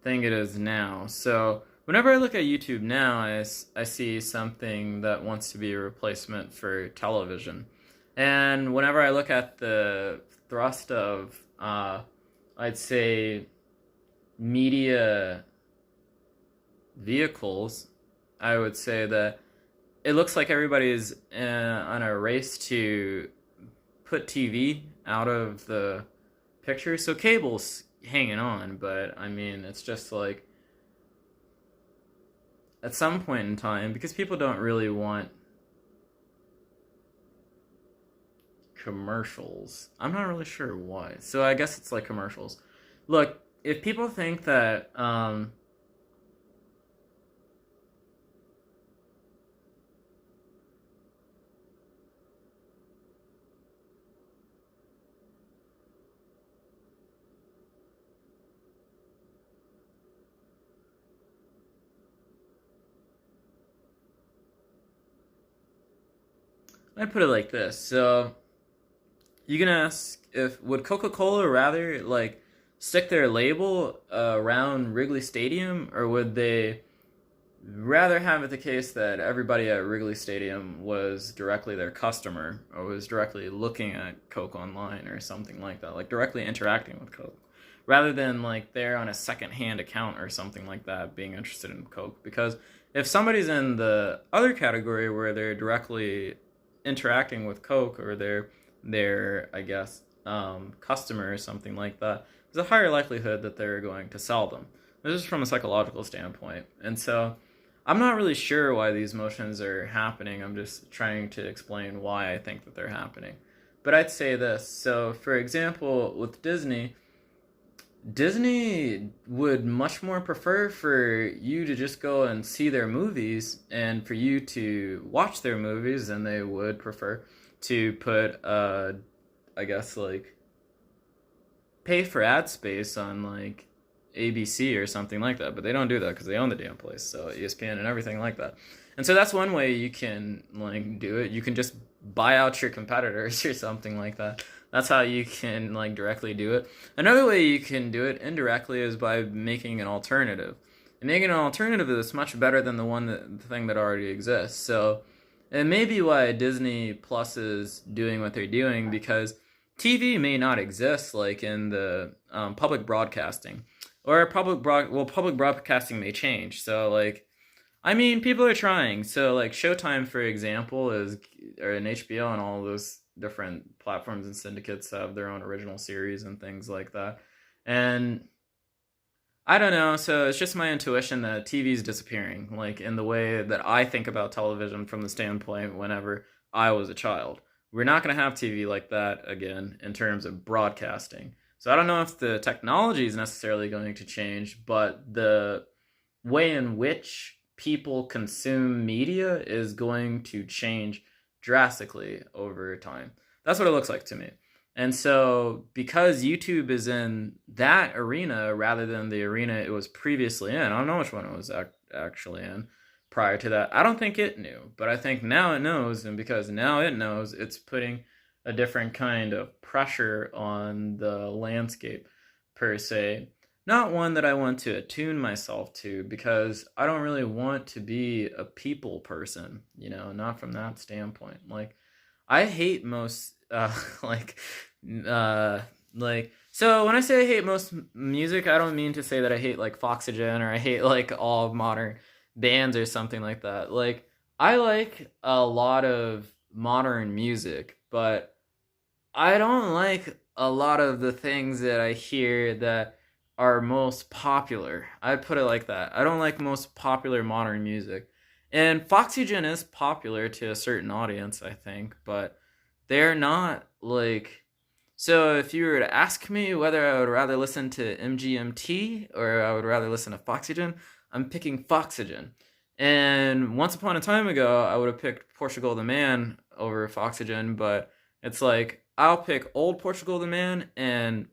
thing it is now. So whenever I look at YouTube now, I see something that wants to be a replacement for television. And whenever I look at the thrust of, I'd say, media vehicles, I would say that it looks like everybody's on a race to put TV out of the picture. So cable's hanging on, but I mean, it's just like, at some point in time, because people don't really want commercials. I'm not really sure why. So I guess it's like commercials. Look, if people think that I put it like this. So you can ask, if would Coca-Cola rather like stick their label around Wrigley Stadium, or would they rather have it the case that everybody at Wrigley Stadium was directly their customer or was directly looking at Coke online or something like that, like directly interacting with Coke, rather than like they're on a second-hand account or something like that being interested in Coke? Because if somebody's in the other category where they're directly interacting with Coke, or they're I guess customer or something like that, there's a higher likelihood that they're going to sell them. This is from a psychological standpoint. And so I'm not really sure why these motions are happening. I'm just trying to explain why I think that they're happening. but I'd say this. So, for example, with Disney would much more prefer for you to just go and see their movies and for you to watch their movies than they would prefer to put, I guess, like, pay for ad space on, like, ABC or something like that. But they don't do that because they own the damn place. So ESPN and everything like that. And so that's one way you can, like, do it. You can just buy out your competitors or something like that. That's how you can, like, directly do it. Another way you can do it indirectly is by making an alternative. And making an alternative is much better than the thing that already exists. So it may be why Disney Plus is doing what they're doing, because TV may not exist like in the public broadcasting, or public broadcasting may change. So, like, I mean, people are trying. So, like, Showtime, for example, or in HBO and all those different platforms and syndicates have their own original series and things like that. And I don't know. So it's just my intuition that TV is disappearing, like in the way that I think about television from the standpoint whenever I was a child. We're not going to have TV like that again in terms of broadcasting. So I don't know if the technology is necessarily going to change, but the way in which people consume media is going to change drastically over time. That's what it looks like to me. And so, because YouTube is in that arena rather than the arena it was previously in, I don't know which one it was actually in prior to that. I don't think it knew, but I think now it knows. And because now it knows, it's putting a different kind of pressure on the landscape, per se. Not one that I want to attune myself to, because I don't really want to be a people person, not from that standpoint. Like, I hate most, like, so when I say I hate most music, I don't mean to say that I hate, like, Foxygen, or I hate, like, all modern bands or something like that. Like, I like a lot of modern music, but I don't like a lot of the things that I hear that are most popular. I'd put it like that. I don't like most popular modern music. And Foxygen is popular to a certain audience, I think, but they're not, like... So if you were to ask me whether I would rather listen to MGMT or I would rather listen to Foxygen, I'm picking Foxygen. And once upon a time ago, I would have picked Portugal the Man over Foxygen, but it's like, I'll pick old Portugal the Man, and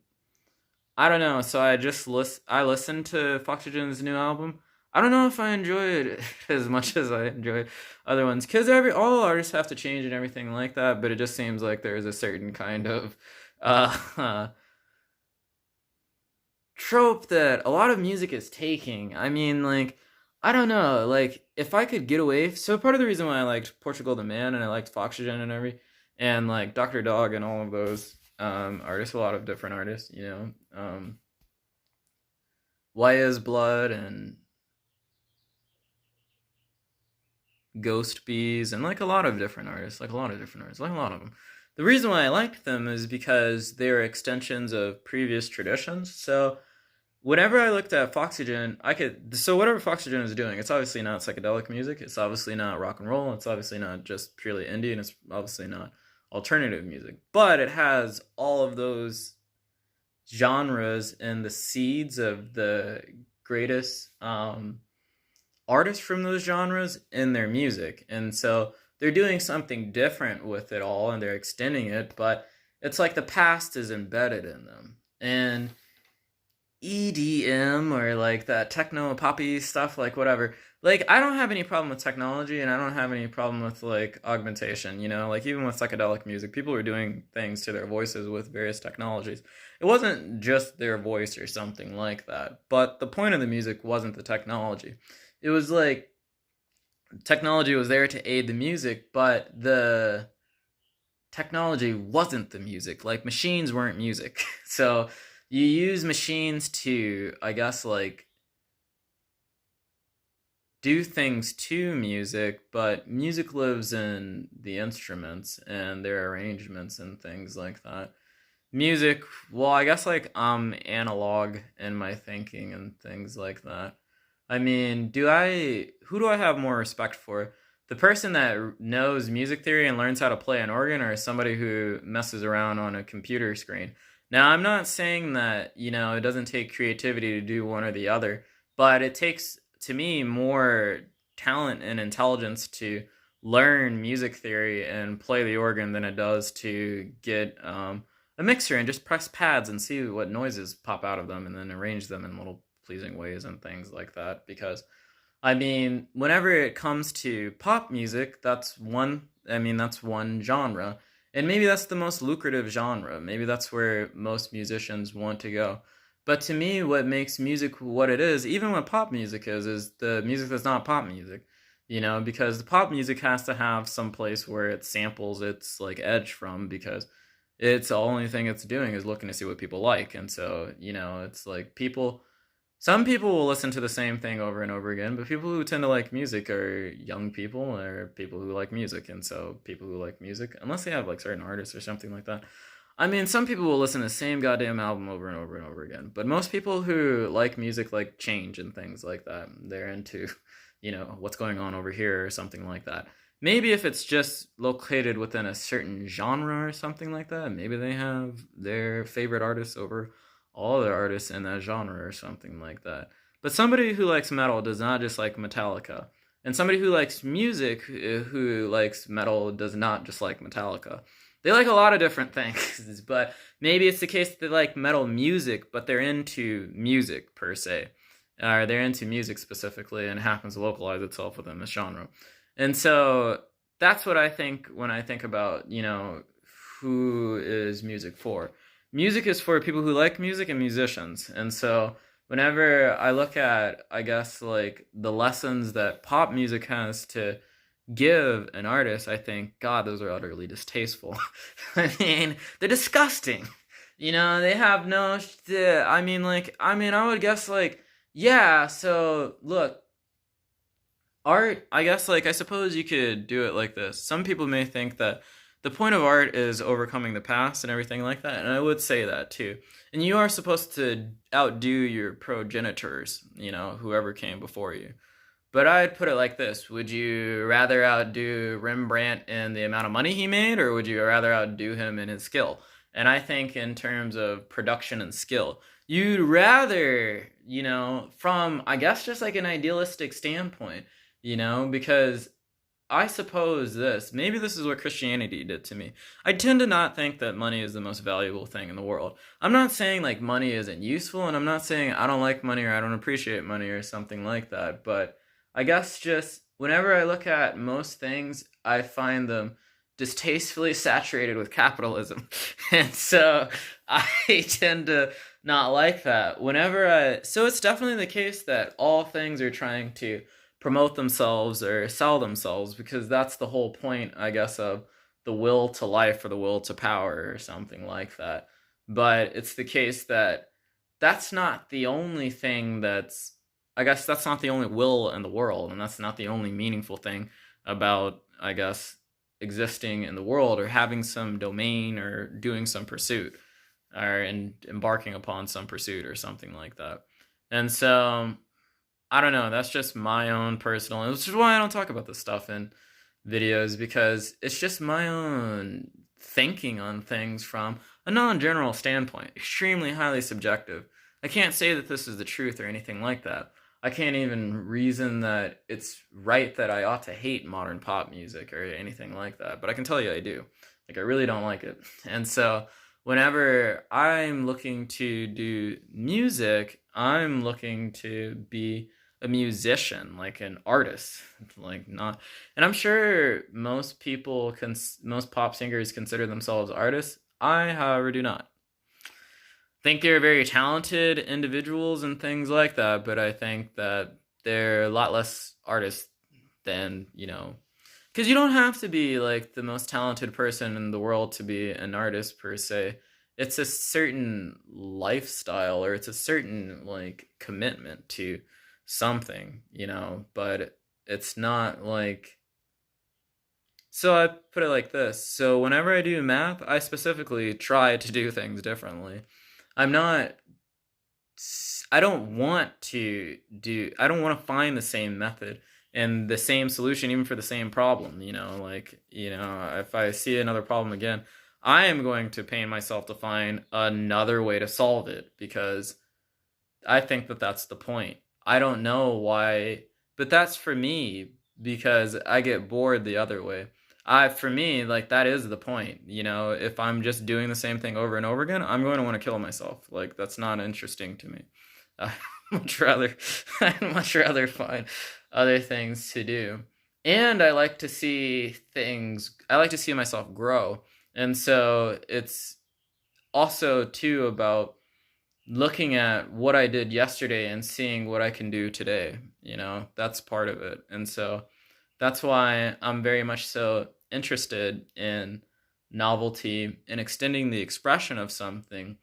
I don't know. So I listened to Foxygen's new album. I don't know if I enjoyed it as much as I enjoyed other ones, because all artists have to change and everything like that. But it just seems like there's a certain kind of trope that a lot of music is taking. I mean, like, I don't know. Like, if I could get away, so part of the reason why I liked Portugal the Man and I liked Foxygen and like Dr. Dog and all of those artists, a lot of different artists, Why Is Blood and Ghost Bees and like a lot of different artists, like a lot of them. The reason why I liked them is because they're extensions of previous traditions. So whenever I looked at Foxygen, so whatever Foxygen is doing, it's obviously not psychedelic music, it's obviously not rock and roll, it's obviously not just purely indie, and it's obviously not alternative music, but it has all of those genres and the seeds of the greatest artists from those genres in their music. And so they're doing something different with it all, and they're extending it, but it's like the past is embedded in them. And EDM, or like that techno poppy stuff, like whatever, like, I don't have any problem with technology, and I don't have any problem with, like, augmentation, like, even with psychedelic music, people were doing things to their voices with various technologies. It wasn't just their voice or something like that, but the point of the music wasn't the technology. It was like, technology was there to aid the music, but the technology wasn't the music. Like, machines weren't music. So you use machines to, I guess, like, do things to music, but music lives in the instruments and their arrangements and things like that. Music, well, I guess, like, I'm analog in my thinking and things like that. I mean, who do I have more respect for? the person that knows music theory and learns how to play an organ, or somebody who messes around on a computer screen. Now, I'm not saying that, it doesn't take creativity to do one or the other, but it takes, to me, more talent and intelligence to learn music theory and play the organ than it does to get a mixer and just press pads and see what noises pop out of them and then arrange them in little pleasing ways and things like that. Because I mean, whenever it comes to pop music, that's one genre. And maybe that's the most lucrative genre. Maybe that's where most musicians want to go. But to me, what makes music what it is, even what pop music is the music that's not pop music. Because the pop music has to have some place where it samples its like edge from, because it's the only thing it's doing is looking to see what people like. And so, it's like some people will listen to the same thing over and over again, but people who tend to like music are young people or people who like music. And so people who like music, unless they have like certain artists or something like that. I mean, some people will listen to the same goddamn album over and over and over again, but most people who like music like change and things like that. They're into, what's going on over here or something like that. Maybe if it's just located within a certain genre or something like that, maybe they have their favorite artists over all the artists in that genre or something like that. But somebody who likes metal does not just like Metallica. And somebody who likes music, who likes metal, does not just like Metallica. They like a lot of different things, but maybe it's the case that they like metal music, but they're into music per se. Or they're into music specifically, and it happens to localize itself within this genre. And so that's what I think when I think about, who is music for. Music is for people who like music and musicians. And so whenever I look at, I guess, like the lessons that pop music has to give an artist, I think, God, those are utterly distasteful. I mean, they're disgusting. They have no, I would guess, like, yeah, so look, art, I guess, like, I suppose you could do it like this. Some people may think that the point of art is overcoming the past and everything like that, and I would say that too. And you are supposed to outdo your progenitors, whoever came before you. But I'd put it like this: would you rather outdo Rembrandt in the amount of money he made, or would you rather outdo him in his skill? And I think in terms of production and skill, you'd rather, from, I guess, just like an idealistic standpoint, because I suppose maybe this is what Christianity did to me. I tend to not think that money is the most valuable thing in the world. I'm not saying like money isn't useful, and I'm not saying I don't like money or I don't appreciate money or something like that, but I guess just whenever I look at most things, I find them distastefully saturated with capitalism. And so I tend to not like that. So it's definitely the case that all things are trying to promote themselves or sell themselves, because that's the whole point, I guess, of the will to life or the will to power or something like that. But it's the case that that's not the only thing that's not the only will in the world, and that's not the only meaningful thing about, I guess, existing in the world or having some domain or doing some pursuit or embarking upon some pursuit or something like that. And so I don't know, that's just my own personal, which is why I don't talk about this stuff in videos, because it's just my own thinking on things from a non-general standpoint, extremely highly subjective. I can't say that this is the truth or anything like that. I can't even reason that it's right that I ought to hate modern pop music or anything like that, but I can tell you I do. Like, I really don't like it. And so whenever I'm looking to do music, I'm looking to be a musician, like an artist, like not. And I'm sure most pop singers consider themselves artists. I, however, do not. Think they're very talented individuals and things like that, but I think that they're a lot less artists than, because you don't have to be like the most talented person in the world to be an artist per se. It's a certain lifestyle, or it's a certain like commitment to something, but it's not like. So I put it like this. So whenever I do math, I specifically try to do things differently. I'm not, I don't want to find the same method and the same solution even for the same problem, like, if I see another problem again, I am going to pain myself to find another way to solve it, because I think that that's the point. I don't know why, but that's for me, because I get bored the other way. For me, like, that is the point. If I'm just doing the same thing over and over again, I'm going to want to kill myself. Like, that's not interesting to me. I much rather, I'd much rather find other things to do. And I like to see myself grow. And so it's also too about looking at what I did yesterday and seeing what I can do today. That's part of it. And so that's why I'm very much so interested in novelty and extending the expression of something.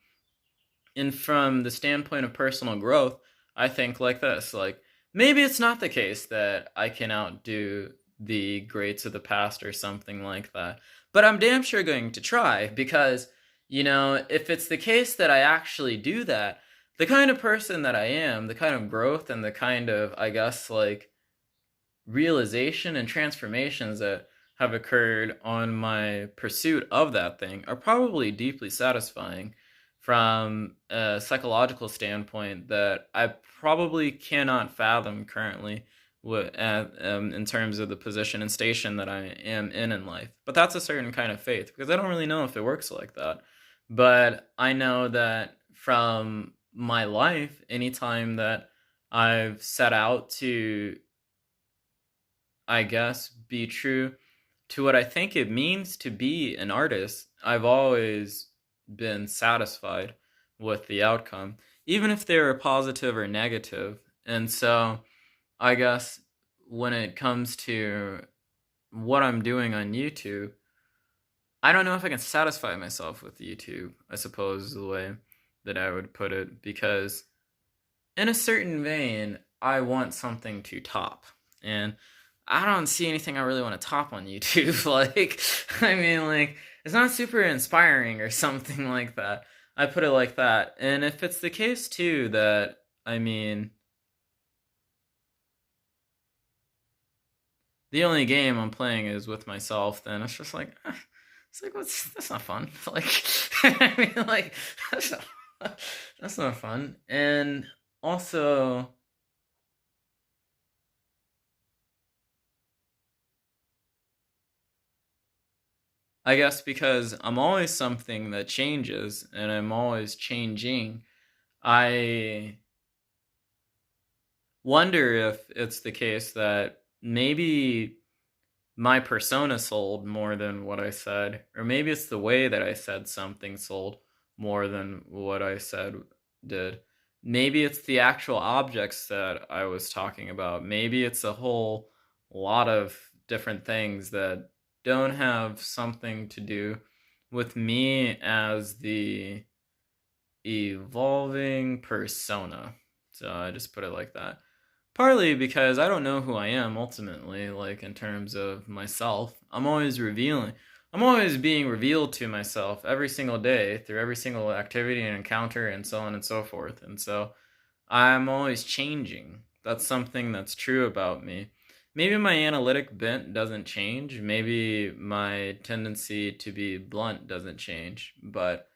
And from the standpoint of personal growth, I think like this, like, maybe it's not the case that I can outdo the greats of the past or something like that, but I'm damn sure going to try, because, if it's the case that I actually do that, the kind of person that I am, the kind of growth and the kind of, I guess, like, realization and transformations that have occurred on my pursuit of that thing are probably deeply satisfying from a psychological standpoint that I probably cannot fathom currently in terms of the position and station that I am in life. But that's a certain kind of faith, because I don't really know if it works like that. But I know that from my life, anytime that I've set out to, I guess, be true to what I think it means to be an artist, I've always been satisfied with the outcome, even if they were positive or negative. And so I guess when it comes to what I'm doing on YouTube, I don't know if I can satisfy myself with YouTube, I suppose is the way that I would put it, because in a certain vein, I want something to top. And I don't see anything I really want to top on YouTube. Like, I mean, like, it's not super inspiring or something like that. I put it like that. And if it's the case, too, that, I mean, the only game I'm playing is with myself, then it's just like, it's like, that's not fun. Like, I mean, like, that's not fun. And also, I guess because I'm always something that changes and I'm always changing, I wonder if it's the case that maybe my persona sold more than what I said, or maybe it's the way that I said something sold more than what I said did. Maybe it's the actual objects that I was talking about. Maybe it's a whole lot of different things that don't have something to do with me as the evolving persona. So I just put it like that. Partly because I don't know who I am ultimately, like, in terms of myself. I'm always being revealed to myself every single day through every single activity and encounter and so on and so forth. And so I'm always changing. That's something that's true about me. Maybe my analytic bent doesn't change. Maybe my tendency to be blunt doesn't change. But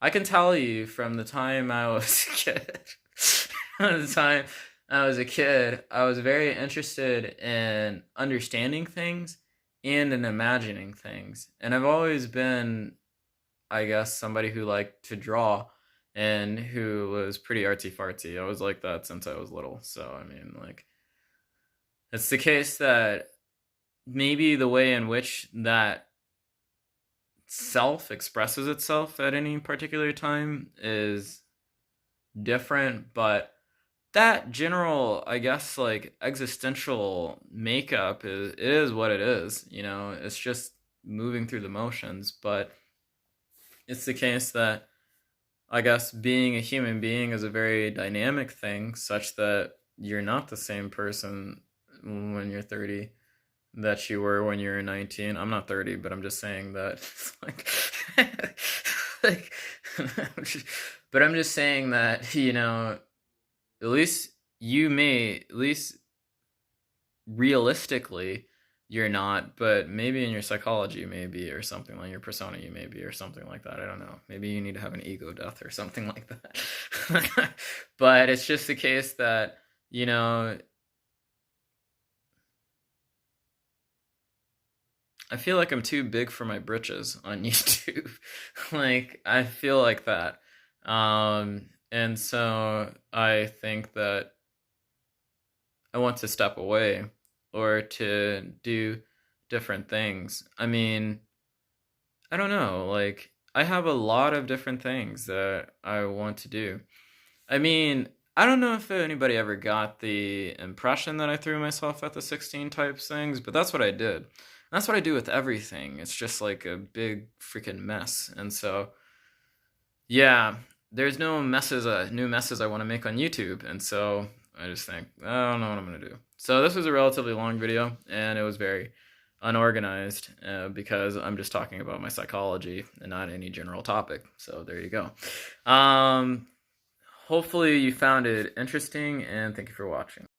I can tell you from the time I was a kid, from the time I was a kid, I was very interested in understanding things and in imagining things. And I've always been, I guess, somebody who liked to draw and who was pretty artsy fartsy. I was like that since I was little. So, I mean, like, it's the case that maybe the way in which that self expresses itself at any particular time is different, but that general, I guess, like, existential makeup is what it is. It's just moving through the motions. But it's the case that, I guess, being a human being is a very dynamic thing, such that you're not the same person when you're 30 that you were when you were 19. I'm not 30, but I'm just saying that, like, like, but I'm just saying that, at least realistically you're not, but maybe in your psychology, maybe, or something like your persona, you maybe, or something like that. I don't know. Maybe you need to have an ego death or something like that. But it's just the case that, you know, I feel like I'm too big for my britches on YouTube. Like, I feel like that. And so I think that I want to step away or to do different things. I mean, I don't know. Like, I have a lot of different things that I want to do. I mean, I don't know if anybody ever got the impression that I threw myself at the 16 types things, but that's what I did. That's what I do with everything. It's just like a big freaking mess. And so, yeah, there's no messes, new messes I want to make on YouTube. And so I just think, I don't know what I'm going to do. So this was a relatively long video, and it was very unorganized because I'm just talking about my psychology and not any general topic. So there you go. Hopefully you found it interesting, and thank you for watching.